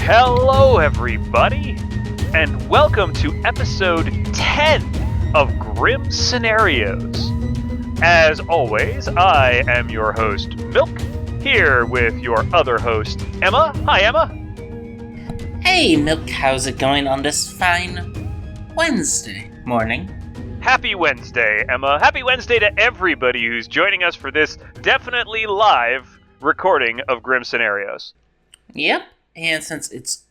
Hello, everybody, and welcome to episode 10 of Grim Scenarios. As always, I am your host, Milk, here with your other host, Emma. Hi, Emma. Hey, Milk, how's it going on this fine Wednesday morning? Happy Wednesday, Emma. Happy Wednesday to everybody who's joining us for this definitely live recording of Grim Scenarios. Yep, and since it's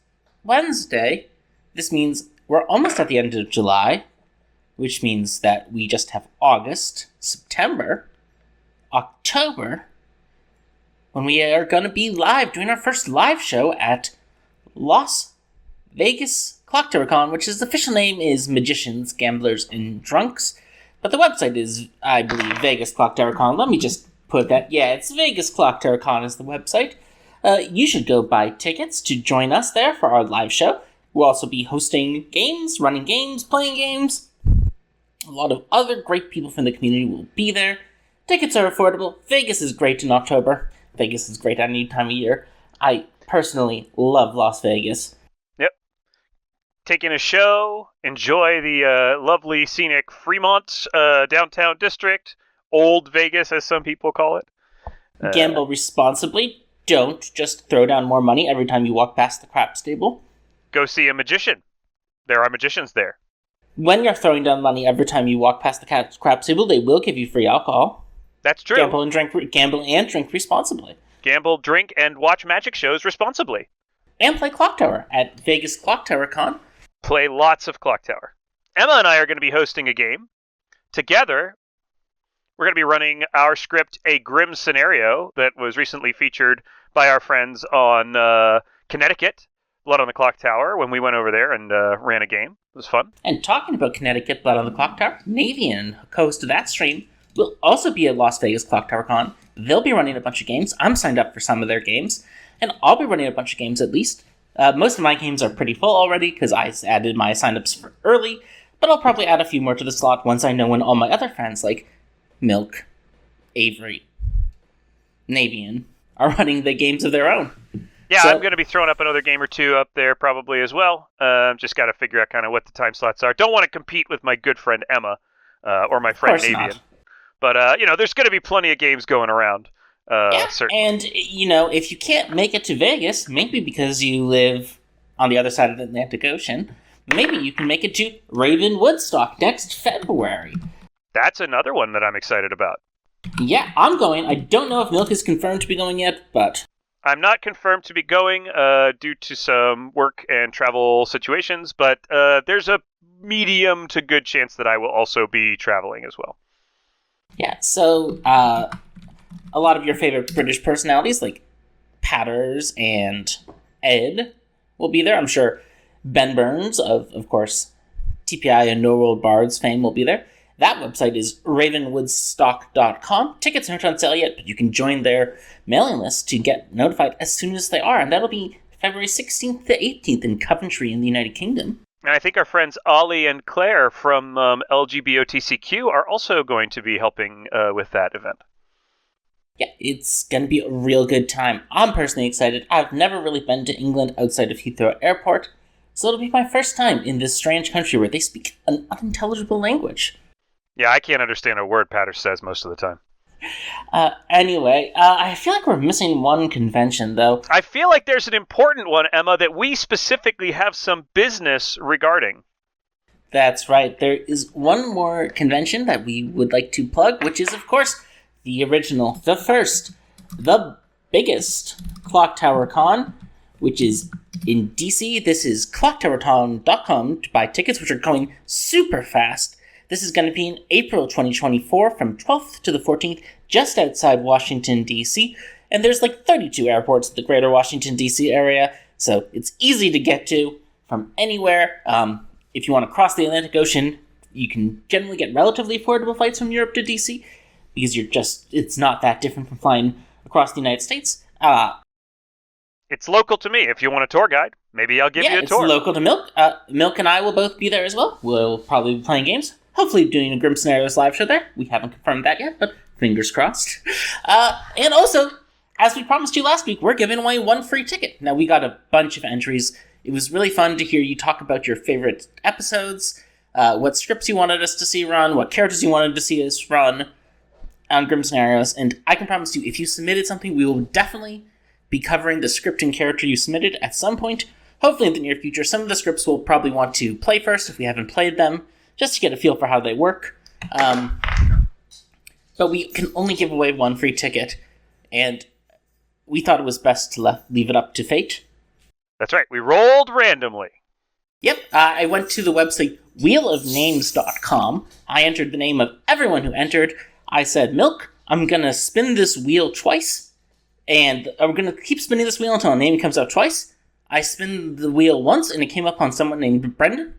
Wednesday, this means we're almost at the end of July, which means that we just have August, September, October, when we are going to be live, doing our first live show at Las Vegas Clocktower Con, which his official name is Magicians, Gamblers, and Drunks, but the website is, I believe, Vegas Clocktower Con. Let me just put that. Yeah, it's Vegas Clocktower Con is the website. You should go buy tickets to join us there for our live show. We'll also be hosting games, running games, playing games. A lot of other great people from the community will be there. Tickets are affordable. Vegas is great in October. Vegas is great any time of year. I personally love Las Vegas. Yep. Taking a show, enjoy the lovely scenic Fremont downtown district, Old Vegas as some people call it. Gamble responsibly. Don't just throw down more money every time you walk past the craps table. Go see a magician. There are magicians there. When you're throwing down money every time you walk past the craps table, they will give you free alcohol. That's true. Gamble and drink responsibly. Gamble, drink, and watch magic shows responsibly. And play Clocktower at Vegas Clocktower Con. Play lots of Clocktower. Emma and I are going to be hosting a game. Together, we're going to be running our script, A Grim Scenario, that was recently featured by our friends on Connecticut, Blood on the Clocktower, when we went over there and ran a game. It was fun. And talking about Connecticut, Blood on the Clocktower, Navian, co-host of that stream, will also be at Las Vegas Clocktower Con. They'll be running a bunch of games. I'm signed up for some of their games, and I'll be running a bunch of games at least. Most of my games are pretty full already, because I added my signups for early, but I'll probably add a few more to the slot once I know when all my other friends, like Milk, Avery, Navian, are running the games of their own. Yeah, so, I'm going to be throwing up another game or two up there probably as well. Just got to figure out kind of what the time slots are. Don't want to compete with my good friend Emma or my friend Navian. Not. But, there's going to be plenty of games going around. Certainly. And, if you can't make it to Vegas, maybe because you live on the other side of the Atlantic Ocean, maybe you can make it to Raven Woodstock next February. That's another one that I'm excited about. Yeah, I'm going. I don't know if Milk is confirmed to be going yet, but I'm not confirmed to be going due to some work and travel situations, but there's a medium to good chance that I will also be traveling as well. Yeah, so a lot of your favorite British personalities like Patters and Ed will be there. I'm sure Ben Burns of course, TPI and No World Bards fame will be there. That website is ravenwoodstock.com. Tickets aren't on sale yet, but you can join their mailing list to get notified as soon as they are, and that'll be February 16th to 18th in Coventry in the United Kingdom. And I think our friends Ollie and Claire from LGBOTCQ are also going to be helping with that event. Yeah, it's going to be a real good time. I'm personally excited. I've never really been to England outside of Heathrow Airport, so it'll be my first time in this strange country where they speak an unintelligible language. Yeah, I can't understand a word Patter says most of the time. Anyway, I feel like we're missing one convention, though. I feel like there's an important one, Emma, that we specifically have some business regarding. That's right. There is one more convention that we would like to plug, which is, of course, the original, the first, the biggest Clocktower Con, which is in DC. This is clocktowercon.com to buy tickets, which are going super fast. This is going to be in April 2024 from 12th to the 14th, just outside Washington, D.C. And there's like 32 airports in the greater Washington, D.C. area, so it's easy to get to from anywhere. If you want to cross the Atlantic Ocean, you can generally get relatively affordable flights from Europe to D.C. because it's not that different from flying across the United States. It's local to me. If you want a tour guide, maybe I'll give you a tour. Yeah, it's local to Milk. Milk and I will both be there as well. We'll probably be playing games. Hopefully doing a Grim Scenarios live show there. We haven't confirmed that yet, but fingers crossed. And also, as we promised you last week, we're giving away one free ticket. Now, we got a bunch of entries. It was really fun to hear you talk about your favorite episodes, what scripts you wanted us to see run, what characters you wanted to see us run on Grim Scenarios. And I can promise you, if you submitted something, we will definitely be covering the script and character you submitted at some point, hopefully in the near future. Some of the scripts we'll probably want to play first if we haven't played them, just to get a feel for how they work. But we can only give away one free ticket, and we thought it was best to leave it up to fate. That's right. We rolled randomly. Yep. I went to the website wheelofnames.com. I entered the name of everyone who entered. I said, Milk, I'm going to spin this wheel twice, and we're going to keep spinning this wheel until a name comes out twice. I spin the wheel once, and it came up on someone named Brendan.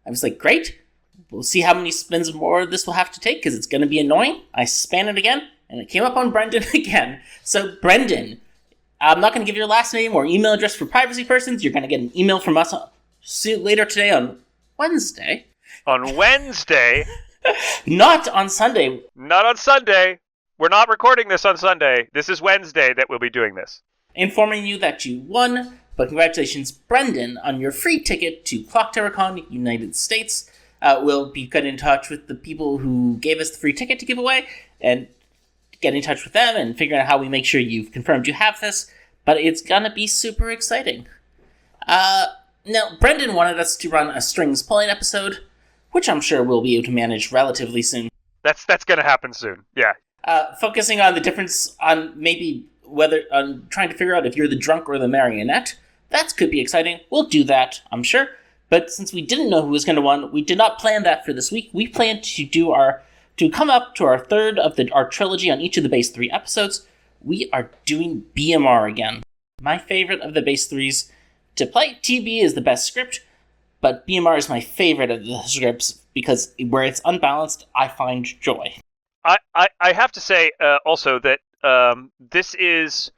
I was like, great. We'll see how many spins more this will have to take, because it's going to be annoying. I span it again, and it came up on Brendan again. So, Brendan, I'm not going to give your last name or email address for privacy persons. You're going to get an email from us later today on Wednesday. On Wednesday? Not on Sunday. Not on Sunday. We're not recording this on Sunday. This is Wednesday that we'll be doing this. Informing you that you won, but congratulations, Brendan, on your free ticket to Clocktower Con, United States. We'll be getting in touch with the people who gave us the free ticket to give away, and get in touch with them and figuring out how we make sure you've confirmed you have this, but it's gonna be super exciting. Now, Brendan wanted us to run a strings pulling episode, which I'm sure we'll be able to manage relatively soon. That's gonna happen soon, yeah. Focusing on the difference on on trying to figure out if you're the drunk or the marionette. That could be exciting. We'll do that, I'm sure. But since we didn't know who was going to win, we did not plan that for this week. We planned to come up to our third of our trilogy on each of the base 3 episodes. We are doing BMR again. My favorite of the base 3s to play. TB is the best script, but BMR is my favorite of the scripts because where it's unbalanced, I find joy. I have to say also that this is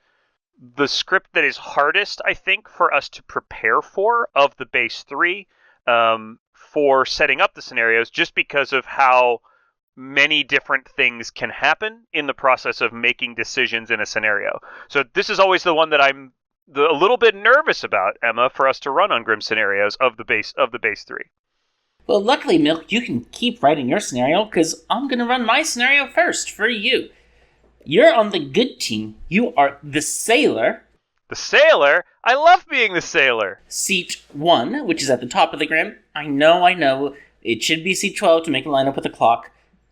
the script that is hardest, I think, for us to prepare for of the base 3 for setting up the scenarios, just because of how many different things can happen in the process of making decisions in a scenario. So this is always the one that I'm a little bit nervous about, Emma, for us to run on Grim Scenarios of the base 3. Well, luckily, Milk, you can keep writing your scenario, because I'm going to run my scenario first for you. You're on the good team. You are the Sailor. The Sailor? I love being the Sailor. Seat 1, which is at the top of the grim. I know. It should be seat 12 to make a line up with the clock,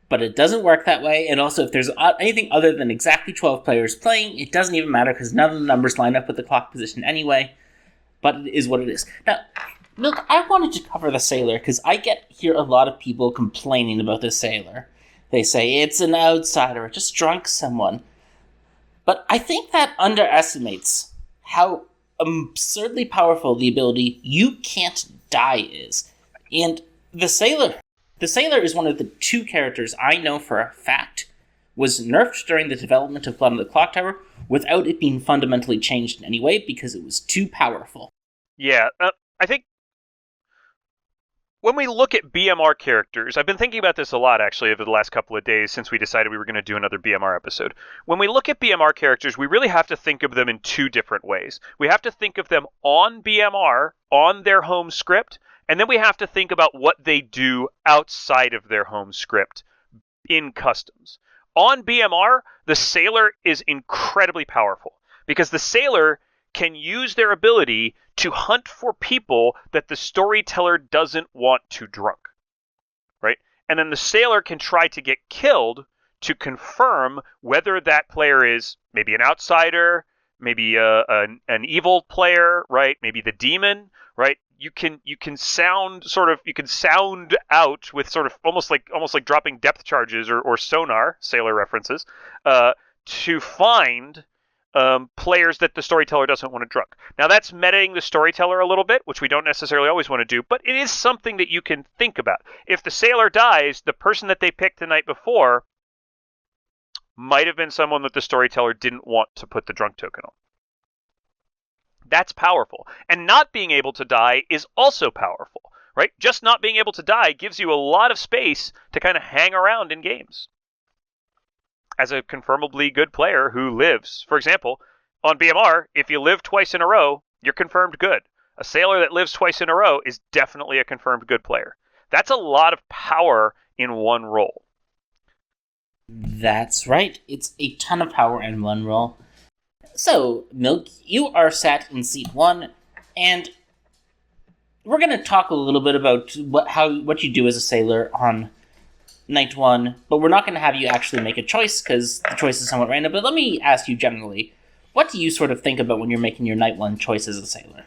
but it doesn't work that way. And also, if there's anything other than exactly 12 players playing, it doesn't even matter, because none of the numbers line up with the clock position anyway. But it is what it is. Now, Milk, I wanted to cover the Sailor, because I hear a lot of people complaining about the Sailor. They say it's an outsider, it just drunk someone. But I think that underestimates how absurdly powerful the ability You Can't Die is. And the Sailor is one of the 2 characters I know for a fact was nerfed during the development of Blood on the Clocktower without it being fundamentally changed in any way, because it was too powerful. Yeah, I think when we look at BMR characters, I've been thinking about this a lot, actually, over the last couple of days since we decided we were going to do another BMR episode. When we look at BMR characters, we really have to think of them in 2 different ways. We have to think of them on BMR, on their home script, and then we have to think about what they do outside of their home script in customs. On BMR, the Sailor is incredibly powerful, because the Sailor can use their ability to hunt for people that the storyteller doesn't want to drunk, right? And then the Sailor can try to get killed to confirm whether that player is maybe an outsider, maybe an evil player, right? Maybe the demon, right? You can sound out with sort of almost like dropping depth charges or sonar, Sailor references, to find players that the storyteller doesn't want to drunk. Now, that's metaing the storyteller a little bit, which we don't necessarily always want to do, but it is something that you can think about. If the Sailor dies, the person that they picked the night before might have been someone that the storyteller didn't want to put the drunk token on. That's powerful. And not being able to die is also powerful, right? Just not being able to die gives you a lot of space to kind of hang around in games as a confirmably good player who lives. For example, on BMR, if you live twice in a row, you're confirmed good. A sailor that lives twice in a row is definitely a confirmed good player. That's a lot of power in one roll. That's right. It's a ton of power in one roll. So, Milk, you are sat in seat 1, and we're going to talk a little bit about what you do as a sailor on night 1, but we're not going to have you actually make a choice because the choice is somewhat random. But let me ask you generally, what do you sort of think about when you're making your night 1 choice as a sailor?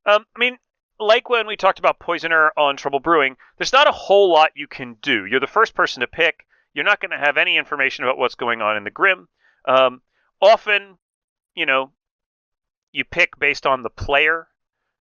I mean, like when we talked about Poisoner on Trouble Brewing, there's not a whole lot you can do. You're the first person to pick. You're not going to have any information about what's going on in the Grim. Often, you pick based on the player.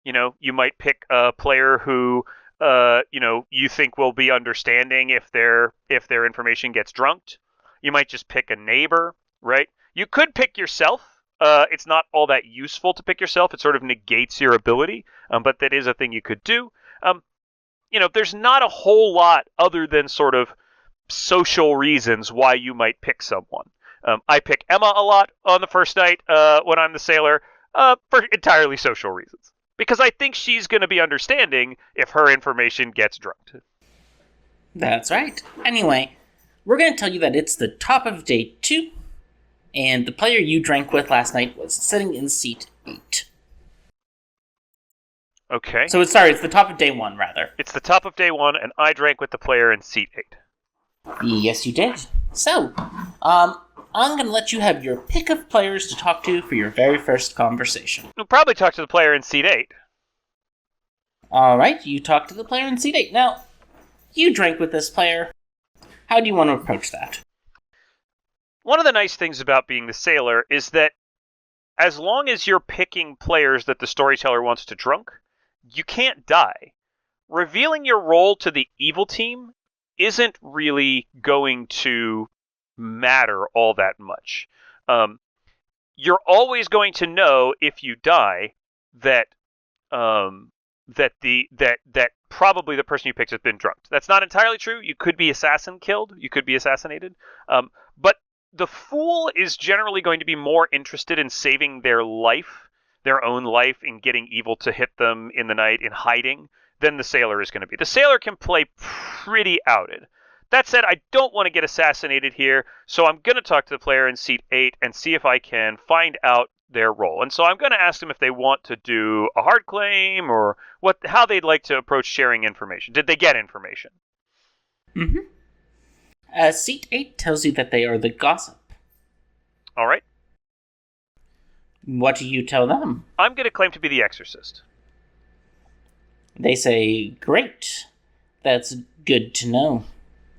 You might pick a player who, you think will be understanding if their information gets drunked. You might just pick a neighbor, right? You could pick yourself. It's not all that useful to pick yourself. It sort of negates your ability, but that is a thing you could do. There's not a whole lot other than sort of social reasons why you might pick someone. I pick Emma a lot on the first night when I'm the sailor for entirely social reasons. Because I think she's going to be understanding if her information gets drunked. That's right. Anyway, we're going to tell you that it's the top of day 2, and the player you drank with last night was sitting in seat 8. Okay. So it's the top of day 1, rather. It's the top of day 1, and I drank with the player in seat 8. Yes, you did. So, I'm going to let you have your pick of players to talk to for your very first conversation. We'll probably talk to the player in seat 8. All right, you talk to the player in seat 8. Now, you drank with this player. How do you want to approach that? One of the nice things about being the sailor is that as long as you're picking players that the storyteller wants to drunk, you can't die. Revealing your role to the evil team isn't really going to matter all that much. You're always going to know if you die that that probably the person you picked has been drugged. That's not entirely true. You could be killed. You could be assassinated. But the fool is generally going to be more interested in saving their own life, in getting evil to hit them in the night, in hiding, than the sailor is going to be. The sailor can play pretty outed. That said, I don't want to get assassinated here, so I'm going to talk to the player in seat 8 and see if I can find out their role. And so I'm going to ask them if they want to do a hard claim or how they'd like to approach sharing information. Did they get information? Mm-hmm. Seat 8 tells you that they are the gossip. All right. What do you tell them? I'm going to claim to be the exorcist. They say, great. That's good to know.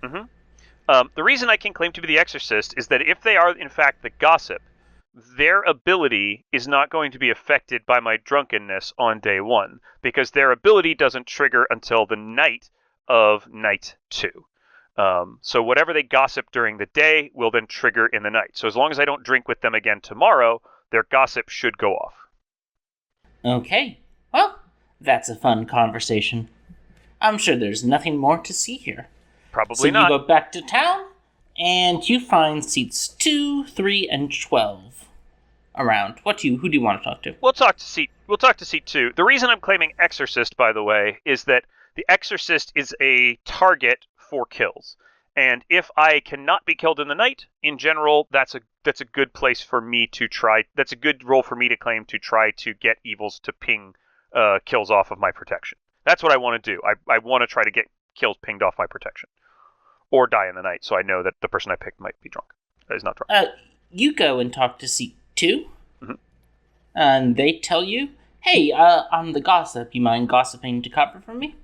Mm-hmm. The reason I can claim to be the exorcist is that if they are, in fact, the gossip, their ability is not going to be affected by my drunkenness on day 1, because their ability doesn't trigger until the night of night 2. So whatever they gossip during the day will then trigger in the night. So as long as I don't drink with them again tomorrow, their gossip should go off. Okay. Well, that's a fun conversation. I'm sure there's nothing more to see here. Probably not. So you go back to town, and you find seats 2, 3, and 12 around. Who do you want to talk to? We'll talk to seat 2. The reason I'm claiming exorcist, by the way, is that the exorcist is a target for kills. And if I cannot be killed in the night, in general, that's a good place for me to try. That's a good role for me to claim to try to get evils to ping kills off of my protection. That's what I want to do. I want to try to get kills pinged off my protection. Or die in the night, so I know that the person I picked might be drunk. Is not drunk. You go and talk to seat 2, mm-hmm. And they tell you, hey, I'm the gossip. You mind gossiping to cover for me?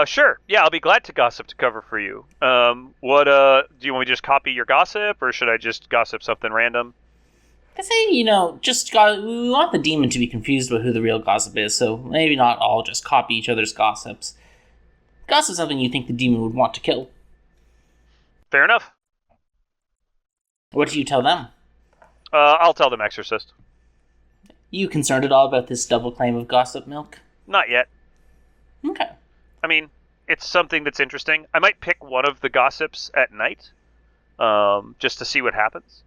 Sure. Yeah, I'll be glad to gossip to cover for you. Do you want me to just copy your gossip, or should I just gossip something random? I say, we want the demon to be confused about who the real gossip is, so maybe not all just copy each other's gossips. Gossip something you think the demon would want to kill. Fair enough. What do you tell them? I'll tell them exorcist. You concerned at all about this double claim of gossip, Milk? Not yet. Okay. I mean, it's something that's interesting. I might pick one of the gossips at night, just to see what happens.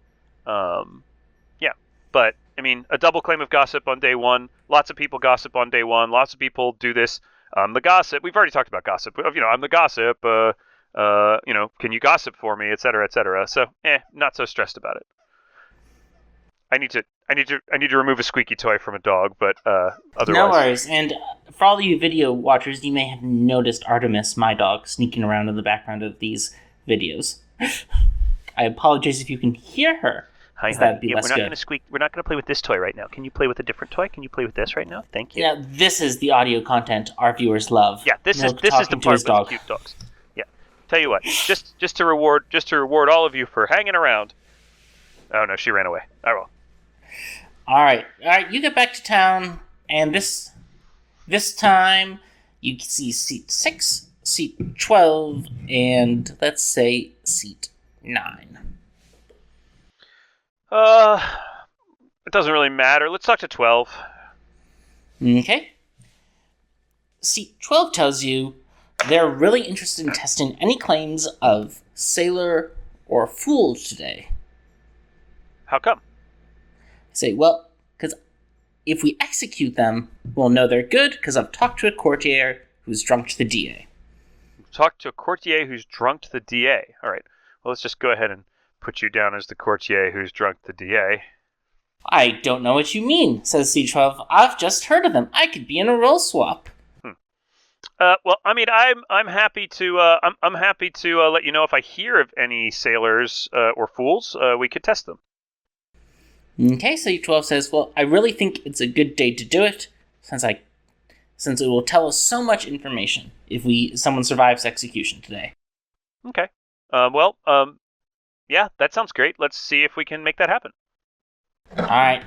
Yeah. But I mean, a double claim of gossip on day one. Lots of people gossip on day one. Lots of people do this. The gossip. We've already talked about gossip. I'm the gossip. Can you gossip for me, et cetera, et cetera. So, not so stressed about it. I need to remove a squeaky toy from a dog, but otherwise. No worries. And for all you video watchers, you may have noticed Artemis, my dog, sneaking around in the background of these videos. I apologize if you can hear her. Hi, that'd be less we're not good. going to squeak. We're not going to play with this toy right now. Can you play with a different toy? Can you play with this right now? Thank you. Yeah, this is the audio content our viewers love. Yeah, this is the talking to part his with the dog. cute dogs. Yeah. Tell you what, just to reward all of you for hanging around. Oh no, she ran away. Oh well. All right, you get back to town, and this time you see seat 6, seat 12, and let's say seat 9. It doesn't really matter. Let's talk to 12. Okay. Seat 12 tells you they're really interested in testing any claims of sailor or fool today. How come? Say, well, because if we execute them, we'll know they're good because I've talked to a courtier who's drunk to the DA. Talk to a courtier who's drunk to the DA. All right. Well, let's just go ahead and put you down as the courtier who's drunk to the DA. I don't know what you mean, says C12. I've just heard of them. I could be in a role swap. Well, I mean, I'm happy to I'm happy to let you know if I hear of any sailors or fools. We could test them. Okay, so C12 says, well, I really think it's a good day to do it, since it will tell us so much information if someone survives execution today. Okay. Yeah, that sounds great. Let's see if we can make that happen. All right.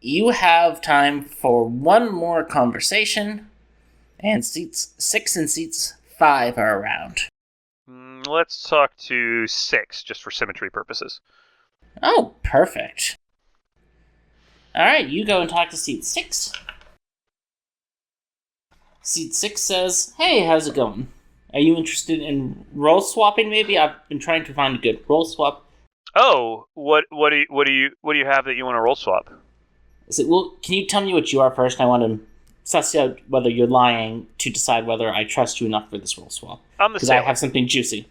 You have time for one more conversation, and seats 6 and seats 5 are around. Let's talk to 6, just for symmetry purposes. Oh, perfect. All right, you go and talk to seat 6. Seat 6 says, hey, how's it going? Are you interested in role swapping, maybe? I've been trying to find a good role swap. Oh, what do you have that you want to role swap? I said, well, can you tell me what you are first? I want to suss out whether you're lying to decide whether I trust you enough for this role swap. I'm the because sailor. I have something juicy.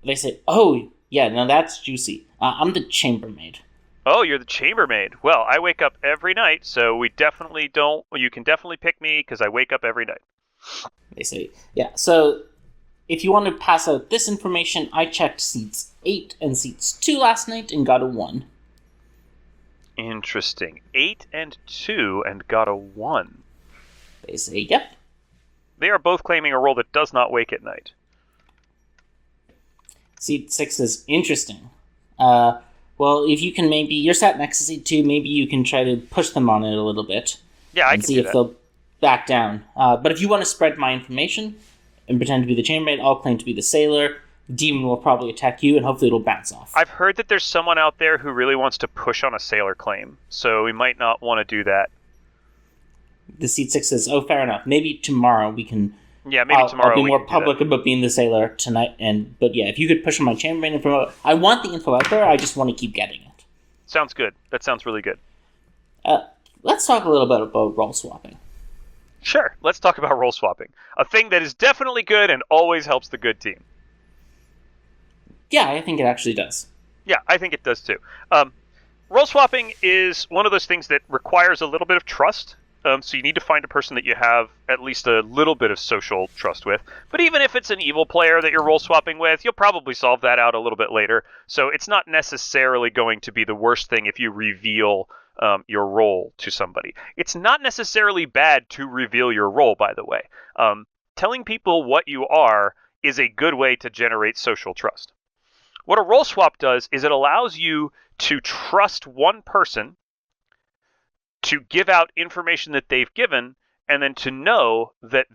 They say, oh, yeah, now that's juicy. I'm the chambermaid. Oh, you're the chambermaid. Well, I wake up every night, so you can definitely pick me because I wake up every night. They say, yeah, so if you want to pass out this information, I checked seats 8 and seats 2 last night and got a 1. Interesting. 8 and 2 and got a 1. They say, yep. They are both claiming a role that does not wake at night. Seat 6 is interesting. Well, if you can you're sat next to seat 2, maybe you can try to push them on it a little bit. Yeah, I can see do if that. They'll back down. But if you want to spread my information and pretend to be the chambermaid, I'll claim to be the sailor. The demon will probably attack you, and hopefully it'll bounce off. I've heard that there's someone out there who really wants to push on a sailor claim, so we might not want to do that. The seat 6 says, oh, fair enough. Maybe tomorrow we can... Yeah, maybe tomorrow I'll be we more can public do about being the sailor tonight. But yeah, if you could push on my chambermaid info... I want the info out there, I just want to keep getting it. Sounds good. That sounds really good. Let's talk a little bit about role swapping. Sure, let's talk about role swapping. A thing that is definitely good and always helps the good team. Yeah, I think it actually does. Yeah, I think it does too. Role swapping is one of those things that requires a little bit of trust. So you need to find a person that you have at least a little bit of social trust with. But even if it's an evil player that you're role swapping with, you'll probably solve that out a little bit later. So it's not necessarily going to be the worst thing if you reveal your role to somebody. It's not necessarily bad to reveal your role, by the way. Telling people what you are is a good way to generate social trust. What a role swap does is it allows you to trust one person to give out information that they've given, and then to know that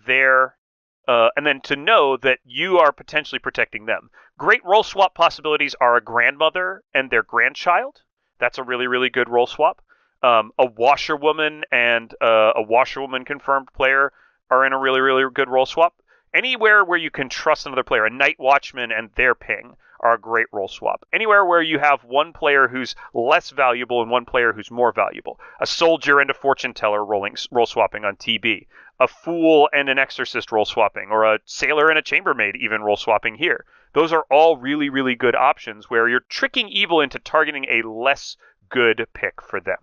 you are potentially protecting them. Great role swap possibilities are a grandmother and their grandchild. That's a really, really good role swap. A washerwoman and a washerwoman confirmed player are in a really, really good role swap. Anywhere where you can trust another player, a night watchman and their ping are a great roll swap. Anywhere where you have one player who's less valuable and one player who's more valuable. A soldier and a fortune teller roll swapping on TB. A fool and an exorcist roll swapping, or a sailor and a chambermaid even roll swapping here. Those are all really, really good options where you're tricking evil into targeting a less good pick for them.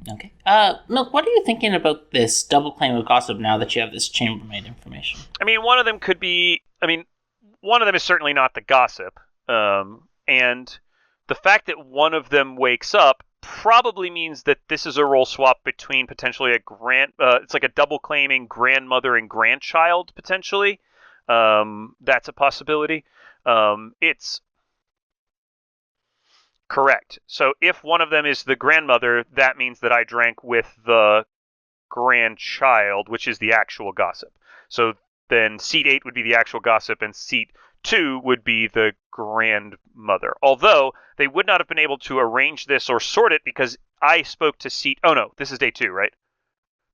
Okay. Milk, what are you thinking about this double claim of gossip now that you have this chambermaid information? I mean, one of them could be, one of them is certainly not the gossip. And the fact that one of them wakes up probably means that this is a role swap between potentially it's like a double claiming grandmother and grandchild, potentially. That's a possibility. It's correct. So if one of them is the grandmother, that means that I drank with the grandchild, which is the actual gossip. So then seat 8 would be the actual gossip, and seat 2 would be the grandmother. Although they would not have been able to arrange this or sort it because I spoke to seat... Oh, no, this is day 2, right?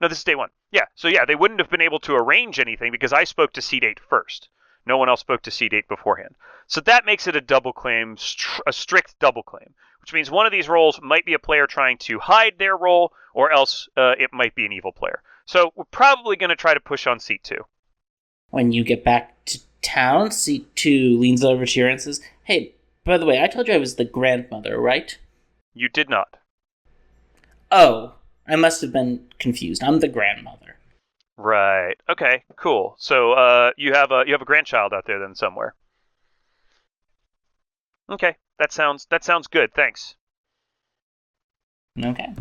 No, this is day 1. Yeah, so yeah, they wouldn't have been able to arrange anything because I spoke to seat 8 first. No one else spoke to seat 8 beforehand. So that makes it a double claim, a strict double claim, which means one of these roles might be a player trying to hide their role, or else it might be an evil player. So we're probably going to try to push on seat 2. When you get back to town, seat 2 leans over to you and says, "Hey, by the way, I told you I was the grandmother, right?" You did not. Oh, I must have been confused. I'm the grandmother. Right. Okay, cool. So you have a grandchild out there then somewhere. Okay, that sounds good. Thanks. Okay.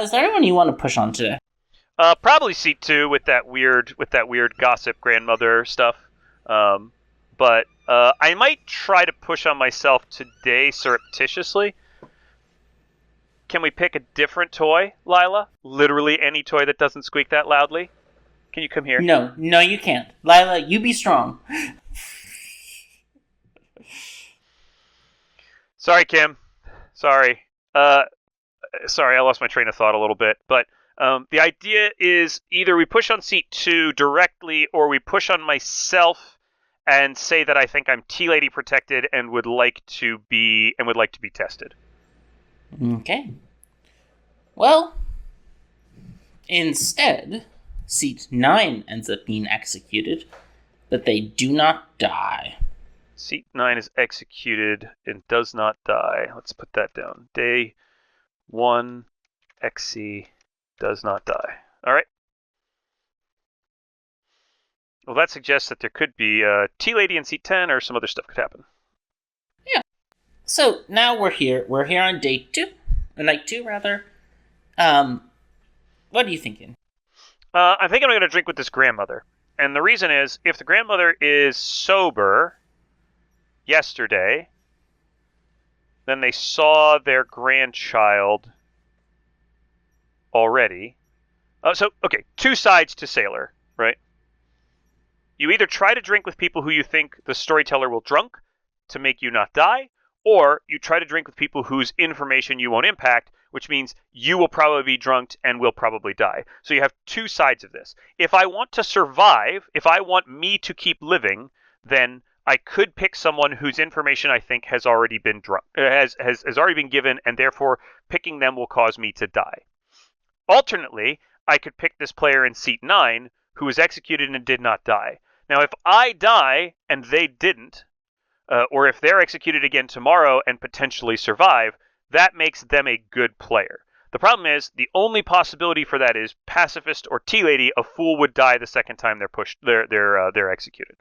Is there anyone you want to push on today? Probably seat 2 with that weird gossip grandmother stuff. But I might try to push on myself today surreptitiously. Can we pick a different toy, Lila? Literally any toy that doesn't squeak that loudly? Can you come here? No, you can't. Lila, you be strong. Sorry, Kim. Sorry. Sorry, I lost my train of thought a little bit. But the idea is either we push on seat 2 directly, or we push on myself and say that I think I'm T-Lady protected and would like to be tested. Okay. Well, instead, seat 9 ends up being executed, but they do not die. Seat 9 is executed and does not die. Let's put that down. Day 1, XC does not die. All right. Well, that suggests that there could be T-Lady in seat 10 or some other stuff could happen. Yeah. So now we're here. We're here on day 2. Night 2, rather. What are you thinking? I think I'm going to drink with this grandmother. And the reason is, if the grandmother is sober yesterday, then they saw their grandchild already. Okay, 2 sides to Sailor, right? You either try to drink with people who you think the storyteller will drunk to make you not die, or you try to drink with people whose information you won't impact, which means you will probably be drunked and will probably die. So you have 2 sides of this. If I want to survive, if I want me to keep living, then I could pick someone whose information I think has already been has already been given, and therefore picking them will cause me to die. Alternately, I could pick this player in seat 9 who was executed and did not die. Now, if I die and they didn't, or if they're executed again tomorrow and potentially survive, that makes them a good player. The problem is, the only possibility for that is pacifist or T-Lady. A fool would die the second time they're executed.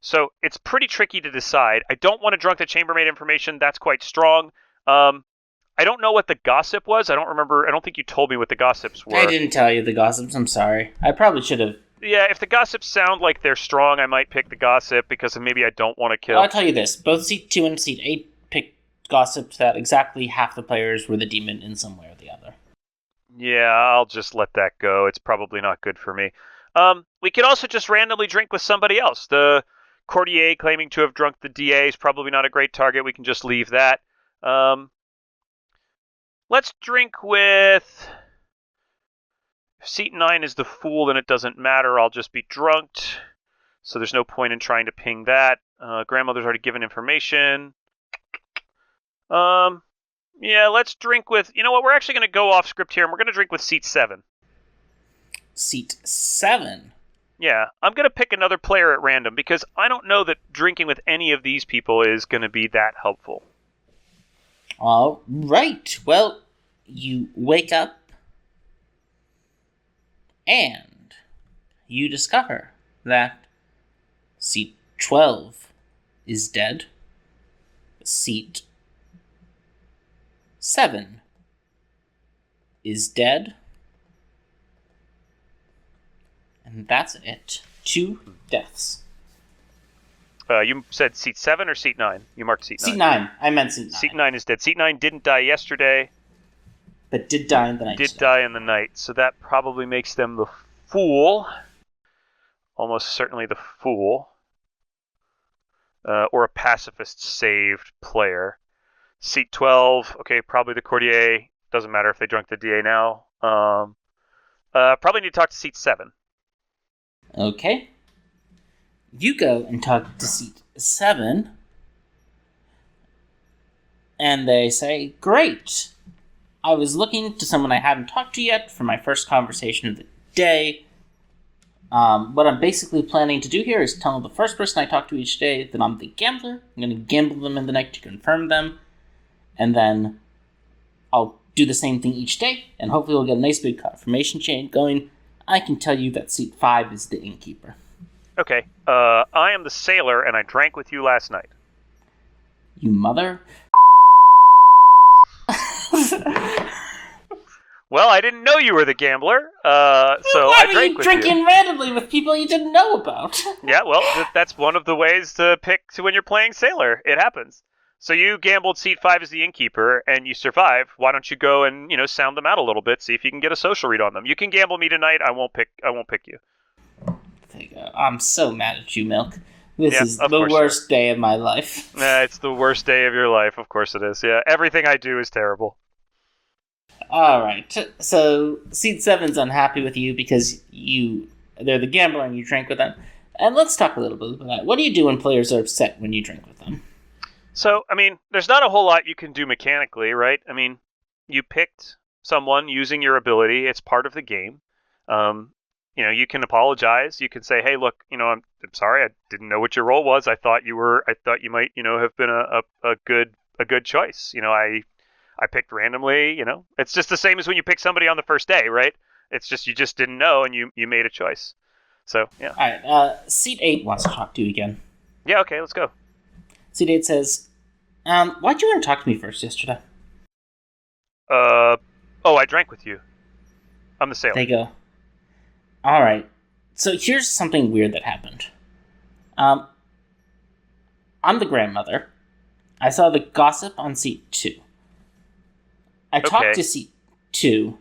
So it's pretty tricky to decide. I don't want to drunk the chambermaid information. That's quite strong. I don't know what the gossip was. I don't remember. I don't think you told me what the gossips were. I didn't tell you the gossips. I'm sorry. I probably should have. Yeah, if the gossips sound like they're strong, I might pick the gossip because maybe I don't want to kill. I'll tell you this. Both seat 2 and seat 8 picked gossip that exactly half the players were the demon in some way or the other. Yeah, I'll just let that go. It's probably not good for me. We could also just randomly drink with somebody else. The courtier claiming to have drunk the DA is probably not a great target. We can just leave that. Let's drink with... If seat 9 is the Fool, then it doesn't matter. I'll just be drunked. So there's no point in trying to ping that. Grandmother's already given information. Yeah, let's drink with... You know what? We're actually going to go off script here, and we're going to drink with seat 7. Seat 7? Yeah, I'm going to pick another player at random, because I don't know that drinking with any of these people is going to be that helpful. All right. Well, you wake up, and you discover that seat 12 is dead. Seat 7 is dead. And that's it. 2 deaths. You said seat 7 or seat 9? You marked seat 9. Seat 9. I meant seat 9. Seat 9 is dead. Seat 9 didn't die yesterday. But did die in the night. Did die in the night. So that probably makes them the Fool. Almost certainly the Fool. Or a pacifist saved player. Seat 12, okay, probably the Courtier. Doesn't matter if they drunk the DA now. Probably need to talk to seat 7. Okay. You go and talk to seat 7. And they say, great. I was looking to someone I hadn't talked to yet for my first conversation of the day. What I'm basically planning to do here is tell the first person I talk to each day that I'm the gambler. I'm going to gamble them in the night to confirm them. And then I'll do the same thing each day, and hopefully we'll get a nice big confirmation chain going. I can tell you that seat 5 is the innkeeper. Okay. I am the sailor, and I drank with you last night. You mother... Well, I didn't know you were the gambler, so I drank with you. Why are you drinking randomly with people you didn't know about? Yeah, well, that's one of the ways to pick when you're playing sailor. It happens. So you gambled seat 5 as the innkeeper, and you survive. Why don't you go and sound them out a little bit, see if you can get a social read on them. You can gamble me tonight. I won't pick you. There you go. I'm so mad at you, Milk. This is the worst day of my life. It's the worst day of your life. Of course it is. Yeah, everything I do is terrible. Alright, so seat 7's unhappy with you because they're the gambler and you drank with them. And let's talk a little bit about that. What do you do when players are upset when you drink with them? So, there's not a whole lot you can do mechanically, right? You picked someone using your ability. It's part of the game. You can apologize. You can say, "Hey, look, I'm sorry. I didn't know what your role was. I thought you might, have been a good choice. I picked randomly. It's just the same as when you pick somebody on the first day, right? It's just you just didn't know and you made a choice. So yeah. All right. Seat 8 wants to talk to you again. Yeah. Okay. Let's go. Seat 8 says, "Why'd you want to talk to me first yesterday?" I drank with you. I'm the sailor. They go, all right. So here's something weird that happened. I'm the grandmother. I saw the gossip on seat 2. I talked to seat 2.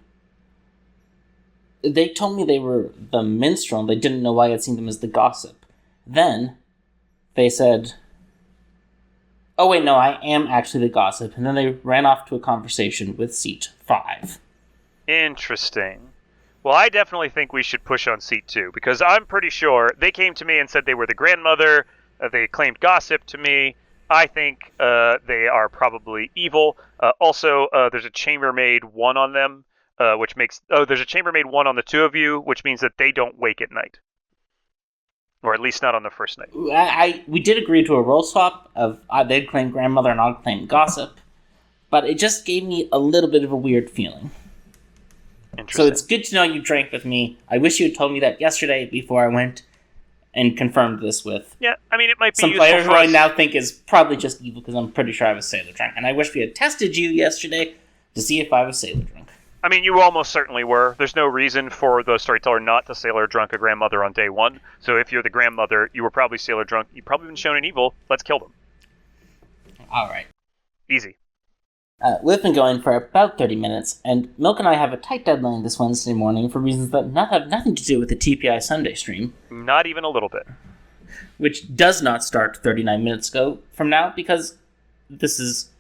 They told me they were the minstrel. They didn't know why I'd seen them as the gossip. Then they said, oh wait, no, I am actually the gossip. And then they ran off to a conversation with seat 5. Interesting. Well, I definitely think we should push on seat 2, because I'm pretty sure they came to me and said they were the grandmother. They claimed gossip to me. I think they are probably evil. Also, there's a chambermaid 1 on them, which makes... Oh, there's a chambermaid 1 on the 2 of you, which means that they don't wake at night. Or at least not on the first night. We did agree to a role swap of they'd claim grandmother and I'd claim gossip, but it just gave me a little bit of a weird feeling. So it's good to know you drank with me. I wish you had told me that yesterday before I went and confirmed this with it might be some player who I now think is probably just evil because I'm pretty sure I was sailor drunk. And I wish we had tested you yesterday to see if I was sailor drunk. You almost certainly were. There's no reason for the storyteller not to sailor drunk a grandmother on day 1. So if you're the grandmother, you were probably sailor drunk. You've probably been shown an evil. Let's kill them. All right. Easy. We've been going for about 30 minutes, and Milk and I have a tight deadline this Wednesday morning for reasons that have nothing to do with the TPI Sunday stream. Not even a little bit. Which does not start 39 minutes ago from now, because this is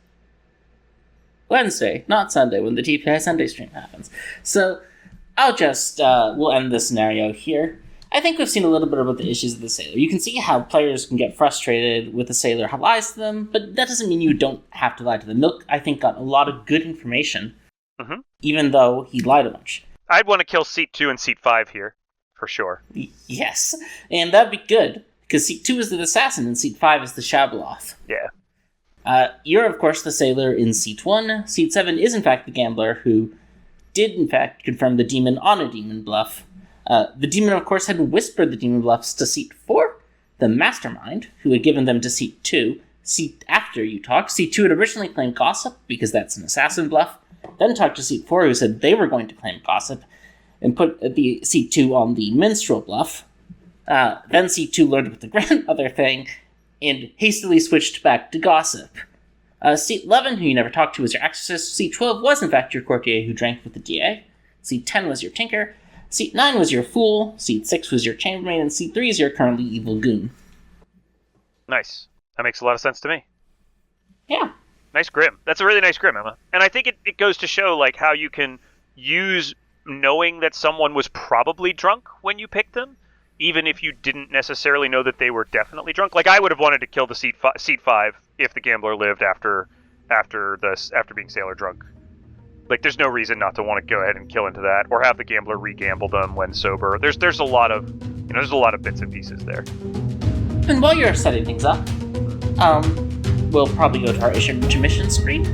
Wednesday, not Sunday, when the TPI Sunday stream happens. So, We'll end this scenario here. I think we've seen a little bit about the issues of the sailor. You can see how players can get frustrated with the sailor who lies to them, but that doesn't mean you don't have to lie to them. Milk, I think, got a lot of good information, even though he lied a bunch. I'd want to kill Seat 2 and Seat 5 here, for sure. Yes, and that'd be good, because Seat 2 is the assassin and Seat 5 is the Shabaloth. Yeah. You're, of course, the sailor in Seat 1. Seat 7 is, in fact, the gambler who did, in fact, confirm the demon on a demon bluff. The demon, of course, had whispered the demon bluffs to Seat 4, the mastermind, who had given them to Seat 2. Seat after you talked, Seat 2 had originally claimed gossip, because that's an assassin bluff, then talked to Seat 4, who said they were going to claim gossip, and put the Seat 2 on the minstrel bluff. Then Seat 2 learned about the grandmother thing, and hastily switched back to gossip. Seat 11, who you never talked to, was your exorcist. Seat 12 was, in fact, your courtier who drank with the DA. Seat 10 was your tinker. Seat 9 was your fool. Seat 6 was your chambermaid. And Seat 3 is your currently evil goon. Nice. That makes a lot of sense to me. Yeah. Nice grim. That's a really nice grim, Emma. And I think it goes to show like how you can use knowing that someone was probably drunk when you picked them, even if you didn't necessarily know that they were definitely drunk. Like I would have wanted to kill the Seat 5 if the gambler lived after being sailor drunk. Like there's no reason not to want to go ahead and kill into that, or have the gambler re-gamble them when sober. There's a lot of bits and pieces there. And while you're setting things up, we'll probably go to our intermission screen.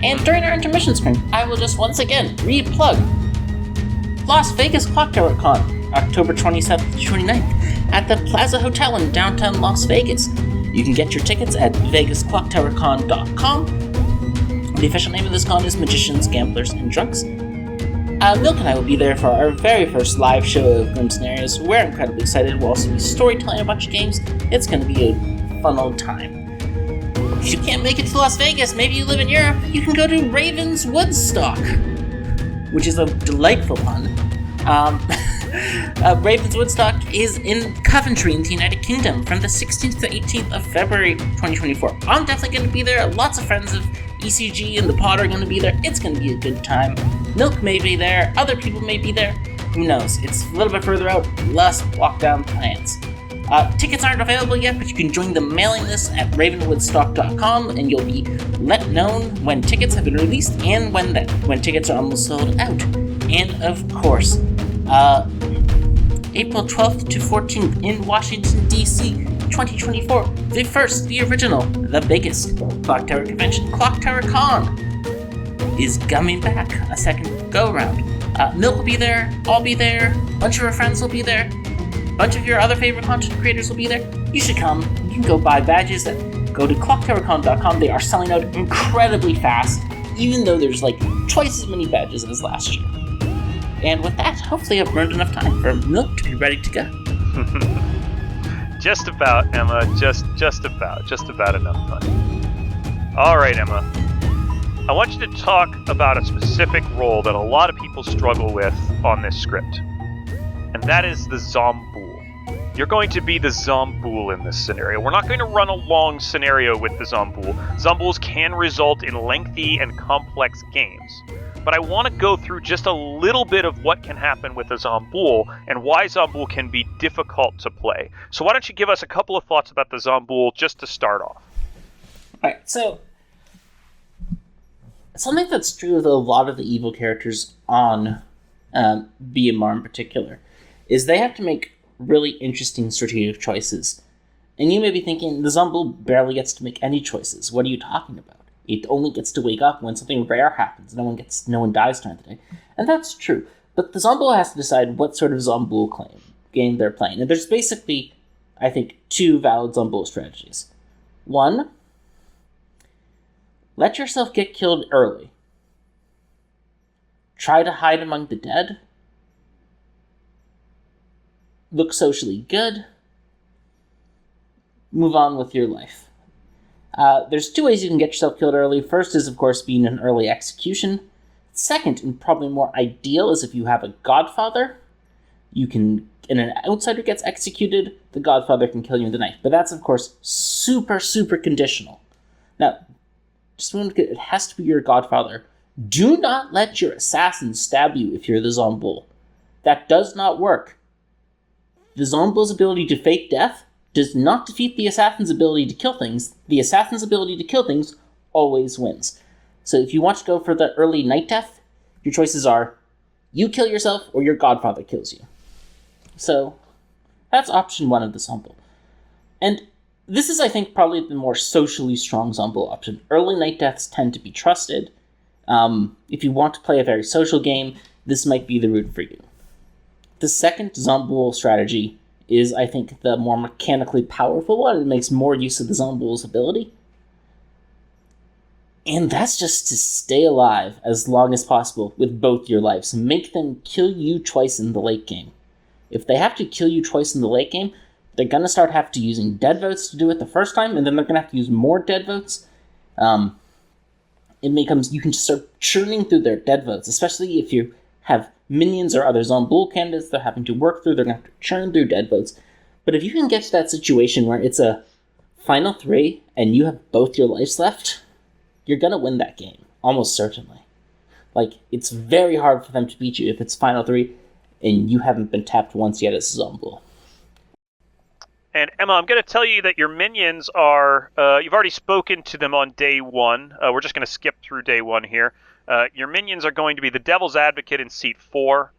And during our intermission screen, I will just once again re-plug Las Vegas Clocktower Con, October 27th to 29th, at the Plaza Hotel in downtown Las Vegas. You can get your tickets at vegasclocktowercon.com. The official name of this con is Magicians, Gamblers, and Drunks. Milk and I will be there for our very first live show of Grim Scenarios. We're incredibly excited. We'll also be storytelling a bunch of games. It's going to be a fun old time. If you can't make it to Las Vegas, maybe you live in Europe, you can go to Raven's Woodstock, which is a delightful pun. Raven's Woodstock is in Coventry in the United Kingdom from the 16th to 18th of February 2024. I'm definitely going to be there. Lots of friends of ECG and the Pod are going to be there. It's going to be a good time. Milk may be there. Other people may be there. Who knows? It's a little bit further out. Less walk-down plans. Tickets aren't available yet, but you can join the mailing list at ravenwoodstock.com, and you'll be let known when tickets have been released and when tickets are almost sold out. And of course, April 12th to 14th in Washington, D.C., 2024, the original, the biggest Clocktower convention, Clocktower Con, is coming back a second go-round. Milk will be there, I'll be there, a bunch of our friends will be there, a bunch of your other favorite content creators will be there. You should come. You can go buy badges at go to clocktowercon.com. They are selling out incredibly fast, even though there's like twice as many badges as last year. And with that, hopefully I've burned enough time for Milk to be ready to go. Just about, Emma. Just about enough time. All right, Emma. I want you to talk about a specific role that a lot of people struggle with on this script, and that is the Zomboul. You're going to be the Zomboul in this scenario. We're not going to run a long scenario with the Zomboul. Zombouls can result in lengthy and complex games, but I want to go through just a little bit of what can happen with a Zomboul and why Zomboul can be difficult to play. So why don't you give us a couple of thoughts about the Zomboul just to start off? Alright, so something that's true with a lot of the evil characters on BMR in particular is they have to make really interesting strategic choices. And you may be thinking, the Zomboul barely gets to make any choices. What are you talking about? It only gets to wake up when something rare happens. No one dies during the day. And that's true. But the Zomboul has to decide what sort of Zomboul game they're playing. And there's basically, I think, two valid Zomboul strategies. One, let yourself get killed early. Try to hide among the dead. Look socially good. Move on with your life. There's two ways you can get yourself killed early. First is, of course, being an early execution. Second, and probably more ideal, is if you have a godfather. And an outsider gets executed, the godfather can kill you in the night. But that's, of course, super, super conditional. Now, just remember, it has to be your godfather. Do not let your assassin stab you if you're the Zomboul. That does not work. The Zombul's ability to fake death does not defeat the assassin's ability to kill things. The assassin's ability to kill things always wins. So if you want to go for the early night death, your choices are you kill yourself or your godfather kills you. So that's option 1 of the Zombul. And this is, I think, probably the more socially strong Zombul option. Early night deaths tend to be trusted. If you want to play a very social game, this might be the route for you. The second Zombul strategy is, I think, the more mechanically powerful one. It makes more use of the Zombul's ability. And that's just to stay alive as long as possible with both your lives. Make them kill you twice in the late game. If they have to kill you twice in the late game, they're going to start having to using dead votes to do it the first time, and then they're going to have to use more dead votes. You can just start churning through their dead votes, especially if you have minions or other Zombul candidates they're having to work through. They're going to have to churn through dead votes. But if you can get to that situation where it's a final 3 and you have both your lives left, you're going to win that game, almost certainly. Like, it's very hard for them to beat you if it's final 3 and you haven't been tapped once yet as Zombul. And Emma, I'm going to tell you that your minions are, you've already spoken to them on day 1. We're just going to skip through day 1 here. Your minions are going to be the Devil's Advocate in seat 4,